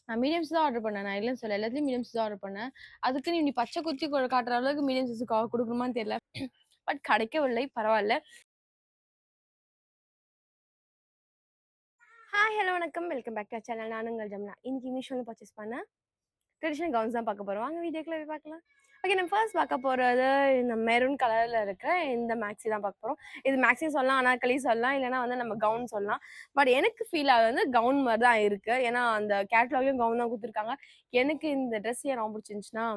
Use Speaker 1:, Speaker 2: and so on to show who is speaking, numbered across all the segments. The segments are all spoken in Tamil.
Speaker 1: நான் மீடியம் சைஸ் தான் ஆர்டர் பண்ணேன். நான் இல்லன்னு சொல்லல. எல்லாத்துலயும் மீடியம் சைஸ் தான் ஆர்டர் பண்ணேன். அதுக்குன்னு நீ பச்சை குத்தி காட்டுற அளவுக்கு மீடியம் சைஸ் குடுக்கணுமான்னு தெரியல. பட் கிடைக்கவில்லை. பரவால்ல. ஹாய், ஹலோ, வணக்கம். Welcome back to channel. நான் உங்கள் ஜமுனா. இன்னைக்கு மீஷோல பர்ச்சேஸ் பண்ணேன் ட்ரெடிஷனல் கவுன்ஸ் தான் பார்க்க போறோம். வாங்க வீடியோக்குள்ள போய் பார்க்கலாம். ஓகே, நம்ம ஃபர்ஸ்ட் பார்க்க போறது இந்த மெரூன் கலர்ல இருக்கிற இந்த மேக்ஸி தான் பார்க்க போறோம். இது மேக்ஸி சொல்லலாம், அனார்கலி சொல்லலாம், இல்லைன்னா வந்து நம்ம கவுன் சொல்லலாம். பட் எனக்கு ஃபீல் ஆகுது வந்து கவுன் மாதிரி தான் இருக்கு. ஏன்னா அந்த கேட்லாக்லயும் கவுன் தான் கொடுத்துருக்காங்க. எனக்கு இந்த ட்ரெஸ் ஏன் ரொம்ப பிடிச்சிருந்துச்சுன்னா,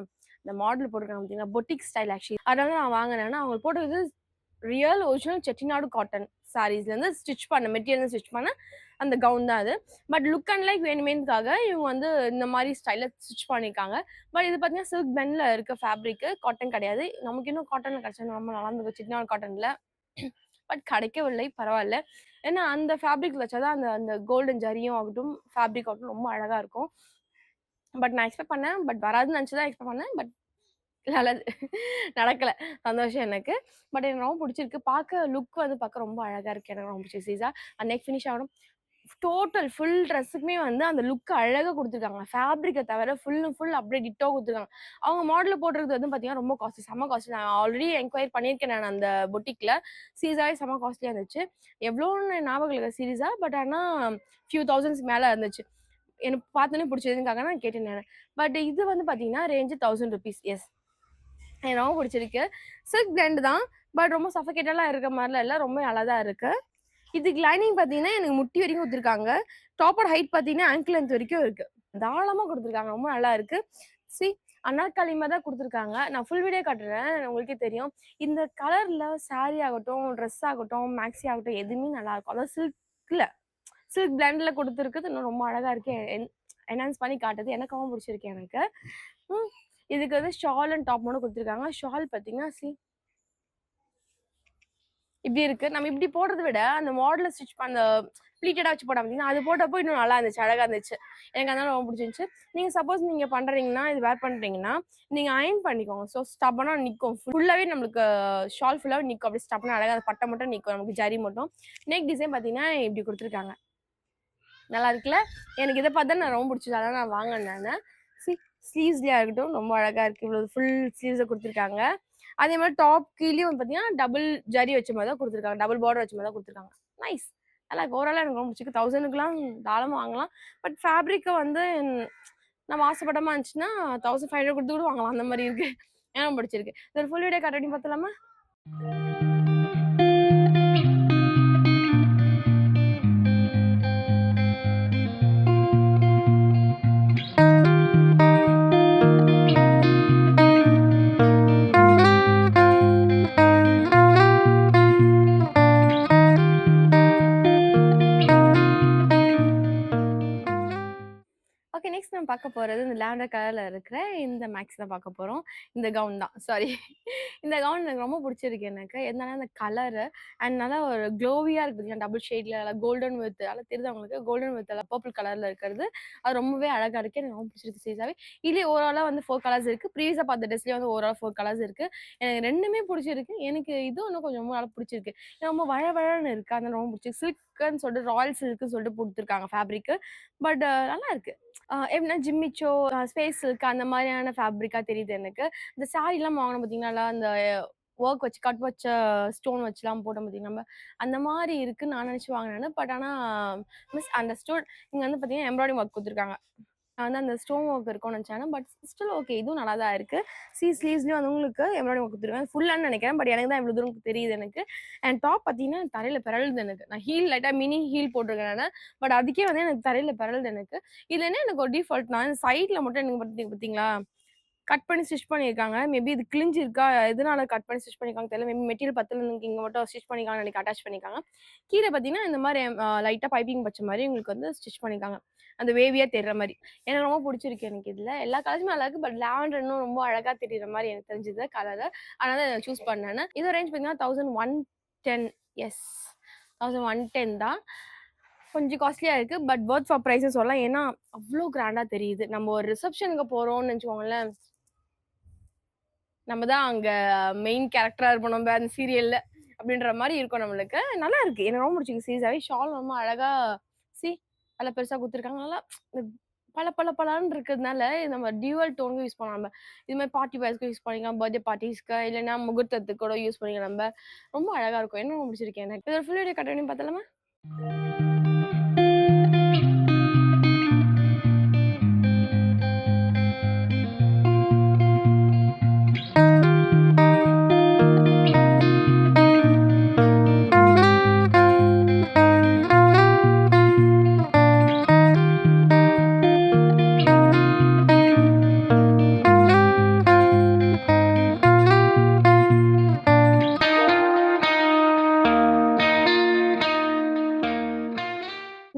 Speaker 1: இந்த மாடல் போட்டிருக்காங்க பார்த்தீங்கன்னா, பொட்டிக் ஸ்டைல் ஆக்சுவலி. அதனால நான் வாங்கினேன்னா அவங்க போட்டது ரியல் ஒரிஜினல் செட்டிநாடு காட்டன் சாரீஸ்லேருந்து ஸ்டிச் பண்ண மெட்டீரியல் ஸ்டிச் பண்ண அந்த கவுன் தான் அது. பட் லுக் அண்ட் லைக் வேணுமேனுக்காக இவங்க வந்து இந்த மாதிரி ஸ்டைலில் ஸ்டிச் பண்ணியிருக்காங்க. பட் இது பார்த்தீங்கன்னா சில்க் பென்ல இருக்க ஃபேப்ரிக்கு, காட்டன் கிடையாது. நமக்கு இன்னும் காட்டனில் கிடைச்சா ரொம்ப நல்லா இருந்தது செட்டிநாடு காட்டனில். பட் கிடைக்கவில்லை. பரவாயில்ல. ஏன்னா அந்த ஃபேப்ரிக் வச்சாதான் அந்த அந்த கோல்டன் ஜரியும் ஆகட்டும் ஃபேப்ரிக் ஆகட்டும் ரொம்ப அழகாக இருக்கும். பட் நான் எக்ஸ்பெக்ட் பண்ணேன். பட் வராதுன்னு நினச்சி தான் எக்ஸ்பெக்ட் பண்ணேன். பட் நல்லது. நடக்கல. சந்தோஷம் எனக்கு. பட் எனக்கு ரொம்ப புடிச்சிருக்கு. லுக் வந்து பார்க்க ரொம்ப அழகா இருக்கு. எனக்கு ரொம்ப பிடிச்சிருக்கு. சீசா நெக் ஃபினிஷ் ஆகணும். டோட்டல் ஃபுல் ட்ரெஸ்ஸுக்குமே வந்து அந்த லுக் அழகா குடுத்துருக்காங்க. ஃபேப்ரிக்க தவிர ஃபுல் அண்ட் ஃபுல் அப்படியே டிட்டோ குடுத்துருக்காங்க. அவங்க மாடல்ல போட்டிருக்கிறது வந்து பார்த்தீங்கன்னா, ரொம்ப காஸ்ட்லி. செம்ம காஸ்ட்லி. நான் ஆல்ரெடி என்கொயரி பண்ணியிருக்கேன் நான் அந்த பொட்டிக்ல. சீரிஸாவே செம்ம காஸ்ட்லியா இருந்துச்சு. எவ்வளோன்னு ஞாபகம் இல்ல சீரிஸா. பட் ஆனா ஃபியூ தௌசண்ட்ஸ் மேல இருந்துச்சு. எனக்கு பார்த்தோனே பிடிச்சதுக்காக நான் கேட்டேன் நானு. பட் இது வந்து பார்த்தீங்கன்னா, ரேஞ்ச் ₹1000. எஸ். எனக்கு ரொம்ப பிடிச்சிருக்கு. சில்க் பிளெண்ட் தான். பட் ரொம்ப சஃபகேட்டடா இருக்க மாரிலாம் இல்ல. ரொம்ப நல்லா தான் இருக்கு. இதுக்கு லைனிங் பார்த்தீங்கன்னா, எனக்கு முட்டி வரைக்கும் குடுத்துருக்காங்க. டாப்போட ஹைட் பார்த்தீங்கன்னா, ஆங்கிள் லென்த் வரைக்கும் இருக்கு. தாராளமா குடுத்துருக்காங்க. ரொம்ப நல்லா இருக்கு. சி அனார்கலி மாரி தான் குடுத்துருக்காங்க. நான் ஃபுல் வீடியோ காட்டுறேன். உங்களுக்கே தெரியும். இந்த கலர்ல சாரி ஆகட்டும், ட்ரெஸ் ஆகட்டும், மேக்ஸி ஆகட்டும் எதுவுமே நல்லாருக்கும். அதாவது சில்க் பிளெண்ட்ல குடுத்துருக்குது இன்னும் ரொம்ப அழகா இருக்கு. என்ஹான்ஸ் பண்ணி காட்டுது. எனக்கு ரொம்ப பிடிச்சிருக்கு எனக்கு. ம். இதுக்கு வந்து ஷால் அண்ட் டாப் மட்டும் குடுத்துருக்காங்க. ஷால் பார்த்தீங்கன்னா, இப்படி இருக்கு. நம்ம இப்படி போடுறத விட, அந்த மாடல்ல ஸ்டிச் பண்ண ப்ளீட்டடா வச்சு போட்டாங்க பார்த்தீங்கன்னா, அது போட்டப்போ இன்னும் நல்லா இருந்துச்சு. அழகா இருந்துச்சு. எனக்கு அதனால ரொம்ப பிடிச்சிருந்துச்சு. சப்போஸ் நீங்க பண்றீங்கன்னா, இது வேர் பண்றீங்கன்னா, நீங்க அயர்ன் பண்ணிக்கோங்க. ஸோ ஸ்டப்பனா நிக்கும். ஃபுல்லாவே நம்மளுக்கு ஷால் ஃபுல்லாவே நிக்கும். அப்படியே ஸ்டப்பனா அழகா அந்த பட்டை மட்டும் நிக்கும். நமக்கு ஜரி மட்டும். நெக் டிசைன் பார்த்தீங்கன்னா, இப்படி குடுத்துருக்காங்க. நல்லா இருக்குல்ல? எனக்கு இத பார்த்து தான் நான் ரொம்ப பிடிச்சது. அதான் நான் வாங்குனேன் நானு. சி ஸ்லீவ்ஸ்லயா இருக்கட்டும், ரொம்ப அழகா இருக்கு. இவ்வளவு ஃபுல் ஸ்லீவ்ஸ குடுத்துருக்காங்க. அதே மாரி டாப் கீழயும் வந்து பார்த்தீங்கன்னா, டபுள் ஜரி வச்ச மாரி தான் குடுத்துருக்காங்க. டபுள் பார்டர் வச்ச மாரி தான் குடுத்துருக்காங்க. நைஸ். நல்லா இருக்கு. ஓவராலா எனக்கு ரொம்ப பிடிச்சிருக்கு. 1000க்குலாம் தாராளமா வாங்கலாம். பட் ஃபேப்ரிக்க வந்து நம்ம ஆசைப்பட்ட மாரி இருந்துச்சுன்னா, 1500 குடுத்து கூட வாங்கலாம். அந்த மாரி இருக்கு. எனக்கு பிடிச்சிருக்கு. இதோட ஃபுல் வீடியோ காட்டுறேன் பார்த்தலாமா? ஓகே. நெக்ஸ்ட் நம்ம பார்க்க போறது இந்த லாவெண்டர் கலர்ல இருக்கிற இந்த மேக்ஸி தான் பார்க்க போறோம். இந்த கவுன் தான். சாரி. இந்த கவுன் எனக்கு ரொம்ப பிடிச்சிருக்கு எனக்கு. என்னன்னா இந்த கலரு அண்ட் நல்லா ஒரு க்ளோவியா இருக்கு பார்த்தீங்கன்னா, டபுள் ஷேட்ல நல்லா கோல்டன் வித் நல்லா தெரியுதா உங்களுக்கு? கோல்டன் வித் பர்பிள் கலர்ல இருக்கிறது. அது ரொம்பவே அழகா இருக்கு. எனக்கு ரொம்ப பிடிச்சிருக்கு சீரியஸாவே. இதுலயே ஓவராலா வந்து 4 கலர்ஸ் இருக்கு. ப்ரீவியஸா பார்த்த ட்ரெஸ்லயே வந்து ஓவரால் 4 கலர்ஸ் இருக்கு. எனக்கு 2மே பிடிச்சிருக்கு. எனக்கு இதுவும் இன்னும் கொஞ்சம் ரொம்ப நல்லா பிடிச்சிருக்கு. ரொம்ப வழவழன்னு இருக்கு. அதனால ரொம்ப பிடிச்சிருக்கு. சில்க்குன்னு சொல்லிட்டு ராயல் சில்க்ன்னு சொல்லிட்டு குடுத்துருக்காங்க ஃபேப்ரிக்கு. பட் நல்லா இருக்கு. எப்படின்னா ஜிம்மிச்சோ, ஸ்பேஸ் சில்க் அந்த மாதிரியான ஃபேப்ரிக்கா தெரியுது எனக்கு. இந்த சாரீலாம் வாங்குனோம் பார்த்தீங்கன்னா, அந்த ஒர்க் வச்சு கட் வச்ச ஸ்டோன் வச்சுலாம் போட்டோம் பார்த்தீங்கன்னா, நம்ம அந்த மாரி இருக்குன்னு நான் நெனச்சு வாங்குனேன். பட் ஆனா மிஸ் அண்டர்ஸ்டூட். இங்க வந்து பார்த்தீங்கன்னா, எம்ப்ராய்டிங் ஒர்க் குடுத்துருக்காங்க. நான் வந்து அந்த ஸ்டோன் ஒர்க் இருக்கும்னு நெனச்சேன். But still okay. இதுவும் நல்லா தான் இருக்கு. ஸ்லீவ்ஸ்லயும் வந்து உங்களுக்கு எம்ப்ராய்டிங் ஒர்க் குடுத்துருக்காங்க. ஃபுல்லான்னு நெனைக்கிறேன். பட் எனக்கு தான் இவ்வளோ தூரம் தெரியுது எனக்கு. அண்ட் டாப் பார்த்தீங்கன்னா, தரையில பெரளுது எனக்கு. நான் ஹீல் லைட்டா மினி ஹீல் போட்டிருக்கேன் நானு. பட் அதுக்கே வந்து எனக்கு தரையில பெரளுது எனக்கு. இதுல என்ன எனக்கு ஒரு டிஃபால்ட்னா, சைட்ல மட்டும் எனக்கு பார்த்தீங்களா? கட் பண்ணி ஸ்டிச் பண்ணியிருக்காங்க. மேபி இது கிழிஞ்சிருக்கா? எதனால கட் பண்ணி ஸ்டிச் பண்ணியிருக்காங்கன்னு தெரியல. மேபி மெட்டீரியல் பத்தல இங்க மட்டும் ஸ்டிச் பண்ணியிருக்காங்கன்னு நெனைக்கிறேன். அட்டாச் பண்ணியிருக்காங்க. கீழ பார்த்தீங்கன்னா, இந்த மாரி லைட்டா பைப்பிங் வச்ச மாரி உங்களுக்கு வந்து ஸ்டிச் பண்ணியிருக்காங்க. அந்த வேவியா தெரிற மாரி. எனக்கு ரொம்ப புடிச்சிருக்கு எனக்கு இதுல. எல்லா கலர்ஸுமே நல்லா இருக்கு. பட் லாவெண்டர் இன்னும் ரொம்ப அழகா தெரியிற மாரி எனக்கு தெரிஞ்சது கலரு. அதனால தான் சூஸ் பண்ணேன். இதோட ரேஞ்ச் பார்த்தீங்கன்னா 1110. எஸ். 1110 தான். கொஞ்சம் காஸ்ட்லியா இருக்கு. பட் வொர்த் ஃபார் பிரைஸ்ன்னு சொல்லலாம். ஏன்னா, அவ்ளோ கிராண்டா தெரியுது. நம்ம ஒரு ரிசப்ஷனுக்கு போறோம்னு வச்சுக்கோங்களேன், நம்ம தான் அங்க மெயின் கேரக்டரா இருப்போம் நம்ம அந்த சீரியல்ல. அப்படின்ற மாரி இருக்கும் நம்மளுக்கு. நல்லா இருக்கு. எனக்கு ரொம்ப புடிச்சிருக்கு சீரியஸாவே. ஷால் ரொம்ப அழகா சி நல்லா பெருசா குடுத்துருக்காங்க. நல்லா பளபளபளன்னு இருக்கிறதுனால நம்ம டியூவல் டோனுக்கு யூஸ் பண்ணலாம் நம்ம. இது மாரி பார்ட்டி வேர்ஸ்க்கு யூஸ் பண்ணிக்கலாம். பர்த்டே பார்ட்டீஸ்க்கு இல்லைன்னா முகூர்த்தத்துக்கு கூட யூஸ் பண்ணிக்கலாம் நம்ம. ரொம்ப அழகா இருக்கும். என்ன ரொம்ப பிடிச்சிருக்கு எனக்கு. இதோட ஃபுல் வீடியோ கண்டினியூ பார்த்தலாமா?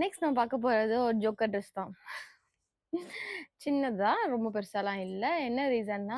Speaker 1: நெக்ஸ்ட் நம்ம பார்க்க போறது ஒரு ஜோக்கர் ட்ரெஸ் தான். சின்னதா, ரொம்ப பெருசாலாம் இல்ல. என்ன ரீசன்னா,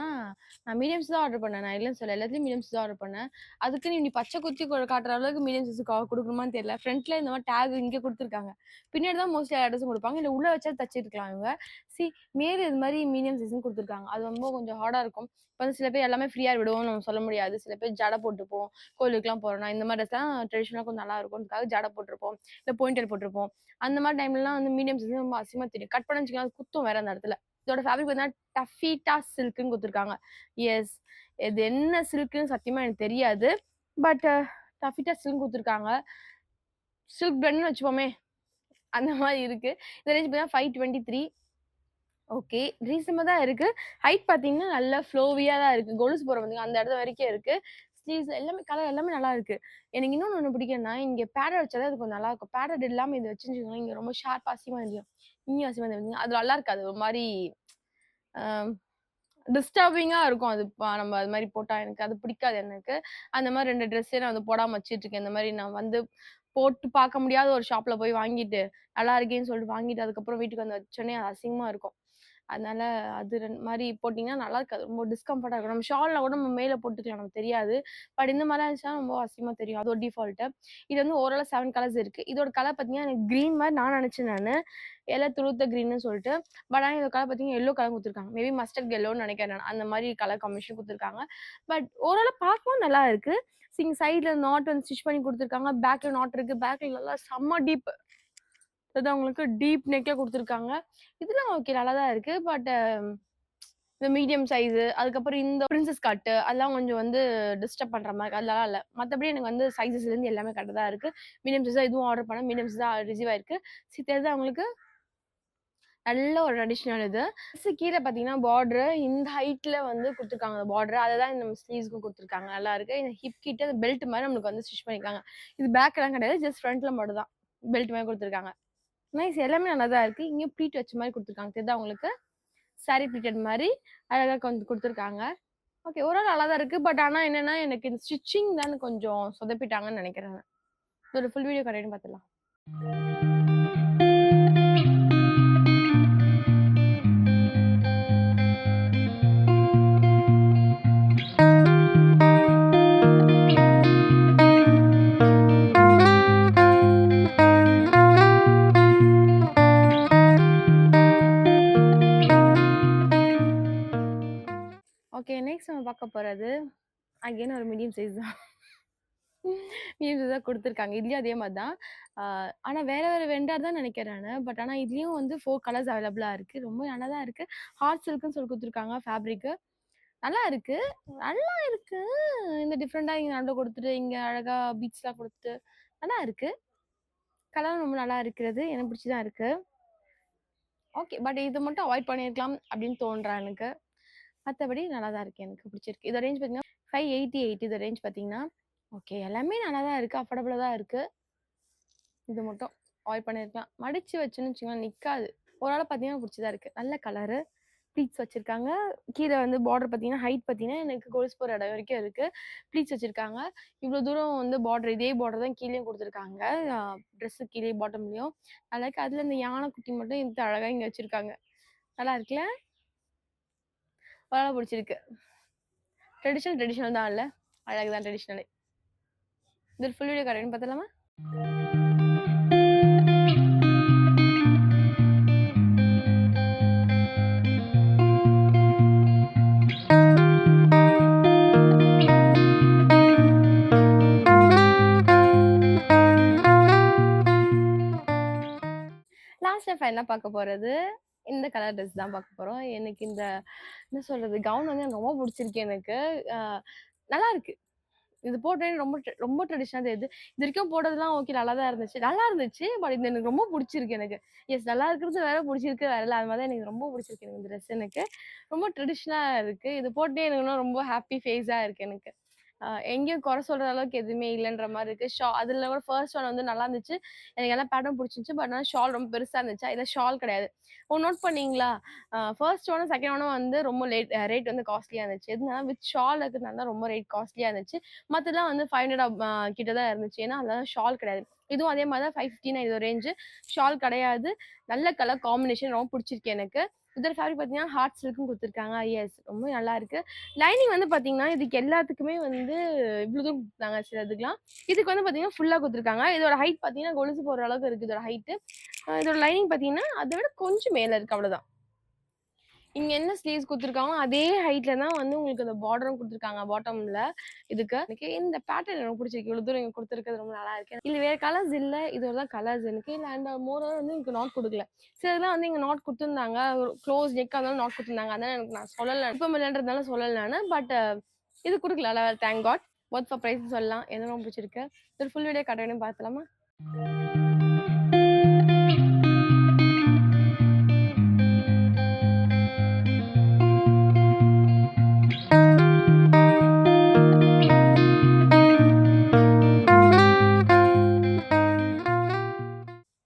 Speaker 1: நான் மீடியம்ஸ் தான் ஆர்டர் பண்ணேன். நான் இல்லன்னு சொல்லல. எல்லாத்துலயும் மீடியம்ஸ் தான் ஆர்டர் பண்ணேன். அதுக்குன்னு நீ பச்சை குத்தி காட்டுற அளவுக்கு மீடியம் சைஸ் குடுக்கணுமான்னு தெரியல. ஃப்ரண்ட்ல இந்த மாரி டேக் இங்க குடுத்துருக்காங்க. பின்னாடி தான் மோஸ்ட்லி எல்லா ட்ரெஸ்ஸும் குடுப்பாங்க. இல்ல உள்ள வச்சா தச்சிருக்கலாம் இவங்க. சி மேல இது மாரி மீடியம் சைஸ்ன்னு குடுத்துருக்காங்க. அது ரொம்ப கொஞ்சம் ஹார்டா இருக்கும். இப்ப வந்து சில பேர் எல்லாமே ஃப்ரீயா விடுவோம்னு நம்ம சொல்ல முடியாது. சில பேர் ஜட போட்டுப்போம். கோயிலுக்குலாம் போறோம்னா, இந்த மாரி ட்ரெஸ்லாம் ட்ரெடிஷனலா கொஞ்சம் நல்லா இருக்கும்ன்றதுக்காக ஜட போட்டுருப்போம். இல்ல போனிடெயில் போட்டுருப்போம். அந்த மாரி டைம்லலாம் வந்து மீடியம் சைஸ் ரொம்ப அசிங்கமா தெரியும். கட் பண்ண வச்சுக்கோங்க குத்தும் வேற அந்த இடத்துல. இதோட ஃபேப்ரிக் பார்த்தீங்கன்னா, டஃபீட்டா சில்க்ன்னு குடுத்துருக்காங்க. எஸ். இது என்ன சில்க்ன்னு சத்தியமா எனக்கு தெரியாது. பட் டஃபீட்டா சில்க்ன்னு குடுத்துருக்காங்க. சில்க் பிளண்ட்ன்னு வச்சுப்போமே! அந்த மாரி இருக்கு. இந்த ரேஞ்ச் பார்த்தீங்கன்னா 523. ஓகே. ரீசனபா தான் இருக்கு. ஹைட் பார்த்தீங்கன்னா, நல்லா ஃப்ளோவியா தான் இருக்கு. கொலுசு போடுறோம் பார்த்தீங்களா, அந்த இடத்து வரைக்கும் இருக்கு. ஸ்லீவ்ஸ் எல்லாமே கலர் எல்லாமே நல்லா இருக்கு. எனக்கு இன்னொன்னு ஒண்ணு பிடிக்கும்னா, இங்க பேடட் வச்சா தான் அது கொஞ்சம் நல்லாருக்கும். பேடட் இல்லாம இது வச்சுருந்தீங்கன்னா, இங்க ரொம்ப ஷார்ப்பா அசிங்கமா தெரியும். இங்கேயும் அசிங்கமா தெரியும். அது நல்லா இருக்காது. ஒரு மாரி அ டிஸ்டர்பிங்கா இருக்கும். அது நம்ம அது மாரி போட்டா எனக்கு அது பிடிக்காது எனக்கு. அந்த மாரி 2 ட்ரெஸ்ஸே நான் வந்து போடாம வச்சுட்டுருக்கேன். இந்த மாரி நான் வந்து போட்டு பார்க்க முடியாத ஒரு ஷாப்ல போய் வாங்கிட்டு, நல்லா இருக்கேன்னு சொல்லிட்டு வாங்கிட்டு, அதுக்கப்புறம் வீட்டுக்கு வந்து வச்சோனே அது அசிங்கமா இருக்கும். அதனால அது மாரி போட்டீங்கன்னா நல்லா இருக்காது. ரொம்ப டிஸ்கம்ஃபர்ட்டா இருக்கும். நம்ம ஷால்னா கூட நம்ம மேல போட்டுக்கலாம். நமக்கு தெரியாது. பட் இந்த மாரிலாம் இருந்துச்சுன்னா ரொம்ப அசிங்கமா தெரியும். அது ஒரு டிஃபால்ட்டு. இது வந்து ஓவராலா 7 கலர்ஸ் இருக்கு. இதோட கலர் பார்த்தீங்கன்னா, எனக்கு கிரீன் மாரி நான் நெனச்சேன் நானு. எல துளுத்த கிரீன்னு சொல்லிட்டு. பட் ஆனா இதோட கலர் பார்த்தீங்கன்னா, எல்லோ கலர் குடுத்துருக்காங்க. மேபி மஸ்டர்ட் எல்லோன்னு நெனைக்கிறேன் நானு. அந்த மாரி கலர் காம்பினேஷன் குடுத்துருக்காங்க. பட் ஓவராலா பார்க்கவும் நல்லா இருக்கு. சைட்ல நாட் வந்து ஸ்டிச் பண்ணி குடுத்துருக்காங்க. பேக்ல நாட் இருக்கு. பேக்ல நல்லா செம்ம டீப். அதான் உங்களுக்கு டீப் நெக்ல குடுத்துருக்காங்க. இதெல்லாம் ஓகே நல்லா தான் இருக்கு. பட் இந்த மீடியம் சைஸு, அதுக்கப்புறம் இந்த பிரின்சஸ் கட்டு அதெல்லாம் கொஞ்சம் வந்து டிஸ்டர்ப் பண்ற மாரி அதெல்லாம் இல்ல. மத்தபடி எனக்கு வந்து சைஸஸ்லேருந்து எல்லாமே கரெக்ட்டா தான் இருக்கு. மீடியம் சைஸ் தான் இதுவும் ஆர்டர் பண்ணேன். மீடியம் சைஸ் தான் ரிசீவ் ஆயிருக்கு. தெரியுதா உங்களுக்கு? நல்ல ஒரு ட்ரெடிஷனல் இது. கீழ பார்த்தீங்கன்னா, பார்டர் இந்த ஹைட்ல வந்து குடுத்துருக்காங்க அந்த பார்டர். அததான் இந்த ஸ்லீவ்ஸ்க்கும் குடுத்துருக்காங்க. நல்லா இருக்கு. இந்த ஹிப் கிட்ட பெல்ட் மாரி நம்மளுக்கு வந்து ஸ்டிச் பண்ணியிருக்காங்க. இது பேக்லாம் கிடையாது. ஜஸ்ட் ஃப்ரண்ட்ல மட்டும் தான். பெல்ட் மாரி குடுத்துருக்காங்க. நைஸ் எல்லாமே நல்லா தான் இருக்கு. இங்கேயும் ப்ளீட் வச்ச மாரி குடுத்துருக்காங்க. தெரியுதா உங்களுக்கு? சாரி ப்ளீட்டட் மாரி அழகா கொஞ்சம் குடுத்துருக்காங்க. ஓகே. ஓரளவு நல்லா தான் இருக்கு. பட் ஆனா என்னன்னா, எனக்கு இந்த ஸ்டிச்சிங் தான் கொஞ்சம் சொதப்பிட்டாங்கன்னு நெனைக்கிறேன் நான். இதோட ஃபுல் வீடியோ கண்டினியூ பார்த்துடலாம். ஓகே. நெக்ஸ்ட் நம்ம பார்க்க போறது, அகைன் ஒரு மீடியம் சைஸ் தான். மீம்ஸ் தான் குடுத்துருக்காங்க. இதுலயும் அதே மாரி தான். ஆ ஆனா வேற வேற வெண்டார் தான் நெனைக்கிறேன் நானு. பட் ஆனா இதுலயும் வந்து 4 கலர்ஸ் அவைலபிளா இருக்கு. ரொம்ப நல்லா தான் இருக்கு. ஹார்ட் சில்க்ன்னு சொல்லி குடுத்துருக்காங்க ஃபேப்ரிக்கு. நல்லா இருக்கு. நல்லா இருக்கு. இந்த டிஃபரெண்டா இங்க நடுவுல குடுத்துட்டு, இங்க அழகா பீட்ஸ்லாம் குடுத்துட்டு, நல்லா இருக்கு. கலரும் ரொம்ப நல்லா இருக்கிறது. எனக்கு பிடிச்சு தான் இருக்கு. ஓகே. பட் இத மட்டும் அவாய்ட் பண்ணியிருக்கலாம் அப்படின்னு தோன்றா எனக்கு. மத்தபடி நல்லா தான் இருக்கு. எனக்கு பிடிச்சிருக்கு. இதோட ரேஞ்ச் பார்த்தீங்கன்னா, 588 இதோட ரேஞ்ச் பார்த்தீங்கன்னா. ஓகே. எல்லாமே நல்லா தான் இருக்கு. அஃபோர்டபுளா தான் இருக்கு. இது மட்டும் அவாய்ட் பண்ணியிருக்கலாம். மடிச்சு வச்சோன்னு வச்சுக்கோங்களேன் நிக்காது. ஓரளவு பார்த்தீங்கன்னா பிடிச்சதா இருக்கு. நல்ல கலரு. ப்ளீட்ஸ் வச்சிருக்காங்க. கீழ வந்து பார்டர் பார்த்தீங்கன்னா, ஹைட் பார்த்தீங்கன்னா, எனக்கு கொலுசு போற இடம் வரைக்கும் இருக்கு. ப்ளீட்ஸ் வச்சிருக்காங்க. இவ்ளோ தூரம் வந்து பார்டர் இதே பார்டர் தான் கீழயும் குடுத்துருக்காங்க. ட்ரெஸ்ஸு கீழயே பாட்டம்லயும். அழகா அதுல இந்த யானை குட்டி மட்டும் எடுத்து அழகா இங்க வச்சிருக்காங்க. நல்லா இருக்குல்ல? ஓரளவு பிடிச்சிருக்கு. ட்ரெடிஷனல் தான் இல்ல? அழகு தான் ட்ரெடிஷனலே. இது ஃபுல் வீடியோ காட்டுறேன் பார்த்துடலாமா? லாஸ்ட் அண்ட் ஃபைனலா பார்க்க போறது, இந்த கலர் ட்ரெஸ் தான் பார்க்க போறோம். எனக்கு இந்த என்ன சொல்றது? கவுன் வந்து எனக்கு ரொம்ப புடிச்சிருக்கு எனக்கு. அ நல்லா இருக்கு. இது போட்டோனே ரொம்ப ட்ரெடிஷனலா தெரியுது. இதுவரைக்கும் போட்டதெல்லாம் ஓகே நல்லா தான் இருந்துச்சு. நல்லா இருந்துச்சு. பட் இது எனக்கு ரொம்ப புடிச்சிருக்கு எனக்கு. எஸ் நல்லா இருக்கிறது வேற, புடிச்சிருக்கு வேற இல்ல. அது மாரி தான் எனக்கு ரொம்ப புடிச்சிருக்கு எனக்கு இந்த ட்ரெஸ் எனக்கு. ரொம்ப ட்ரெடிஷனலா இருக்கு. இது போட்டே எனக்கு இன்னும் ரொம்ப ஹாப்பி ஃபேஸா இருக்கு எனக்கு. எங்கேயும் குறை சொல்ற அளவுக்கு எதுவுமே இல்லன்ற மாரி இருக்கு. அதுல கூட ஃபர்ஸ்ட் ஒன் வந்து நல்லா இருந்துச்சு. எனக்கு எல்லா பேட்டர்னும் புடிச்சிருந்துச்சு. பட் ஆனா ஷால் ரொம்ப பெருசா இருந்துச்சா, இதுல ஷால் கிடையாது. நோட் பண்ணீங்களா? ஃபர்ஸ்ட் ஒன்னும், செகண்ட் ஒன்னும் வந்து ரொம்ப ரேட் வந்து காஸ்ட்லியா இருந்துச்சு. எதுனா வித் ஷால் இருக்கிறதுனால தான் ரொம்ப ரேட் காஸ்ட்லியா இருந்துச்சு. மத்ததெல்லாம் வந்து 500 கிட்ட தான் இருந்துச்சு. ஏன்னா, அதுலலாம் ஷால் கிடையாது. இதுவும் அதே மாரி தான் 550 இது ரேஞ்சு. ஷால் கிடையாது. நல்ல கலர் காம்பினேஷன் ரொம்ப புடிச்சிருக்கு எனக்கு. இதோட ஃபேப்ரிக் பார்த்தீங்கன்னா, ஹார்ட் சில்க்ன்னு குடுத்துருக்காங்க. எஸ் ரொம்ப நல்லா இருக்கு. லைனிங் வந்து பார்த்தீங்கன்னா, இதுக்கு எல்லாத்துக்குமே வந்து இவ்ளோ தூரம் குடுத்துருக்காங்க சிலதுக்குலாம். இதுக்கு வந்து பார்த்தீங்கன்னா, ஃபுல்லா குடுத்துருக்காங்க. இதோட ஹைட் பார்த்தீங்கன்னா, கொலுசு போடுற அளவுக்கு இருக்கு இதோட ஹைட்டு. இதோட லைனிங் பார்த்தீங்கன்னா, அத விட கொஞ்சம் மேல இருக்கு அவ்வளோதான். இங்க என்ன ஸ்லீவ்ஸ் குடுத்துருக்காங்களோ, அதே ஹைட்ல தான் வந்து உங்களுக்கு அந்த பார்டரும் குடுத்துருக்காங்க பாட்டம்ல இதுக்கு. எனக்கு இந்த பேட்டர்ன் எனக்கு புடிச்சிருக்கு. இவ்வளோ தூரம் இங்க குடுத்துருக்கிறது ரொம்ப நல்லா இருக்கு. இதுல வேற கலர்ஸ் இல்ல. இதோட தான் கலர்ஸ் எனக்கு. அண்ட் மோரோவர் வந்து எனக்கு நாட் குடுக்கல. சிலதெல்லாம் வந்து இங்க நாட் குடுத்துருந்தாங்க. க்ளோஸ் நெக்கா இருந்தாலும் நாட் குடுத்துருந்தாங்க. அதனால எனக்கு நான் சொல்லல. விருப்பமில்லன்றதுனால சொல்லல நானு. பட் இது குடுக்கல. Thank God. வொர்த் ஃபார் பிரைஸ்ன்னு சொல்லலாம். எனக்கு ரொம்ப புடிச்சிருக்கு. ஒரு ஃபுல் வீடியோ கண்டினியூ பார்த்தலாமா?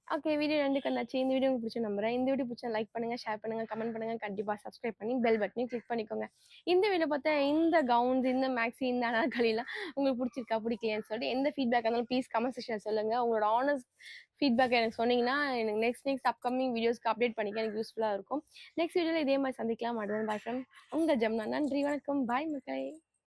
Speaker 1: ஓகே. வீடியோ 2க்கு வந்தாச்சு. இந்த வீடியோ உங்களுக்கு பிடிச்சும்னு நம்புறேன். இந்த வீடியோ பிடிச்சா லைக் பண்ணுங்க, ஷேர் பண்ணுங்க, கமெண்ட் பண்ணுங்க. கண்டிப்பா சப்ஸ்கிரைப் பண்ணி பெல் பட்டனையும் கிளிக் பண்ணிக்கோங்க. இந்த வீடியோ பார்த்தா இந்த கவுன்ஸ், இந்த மேக்ஸி, இந்த அனார்கலிலாம் உங்களுக்கு பிடிச்சிருக்கா, பிடிக்கலையான்னு சொல்லிட்டு எந்த ஃபீட்பேக்கா இருந்தாலும் ப்ளீஸ் கமெண்ட் செக்ஷன்ல சொல்லுங்க. உங்களோட ஹானஸ்ட் ஃபீட்பேக் எனக்கு சொன்னீங்கன்னா, எனக்கு நெக்ஸ்ட் அப்கமிங் வீடியோஸ்க்கு அப்டேட் பண்ணிக்க எனக்கு யூஸ்ஃபுல்லா இருக்கும். நெக்ஸ்ட் வீடியோல இதே மாரி சந்திக்கலாம். அதுவரை பாய் ஃப்ரம் உங்க ஜமுனா. நன்றி, வணக்கம். பாய் மக்களே.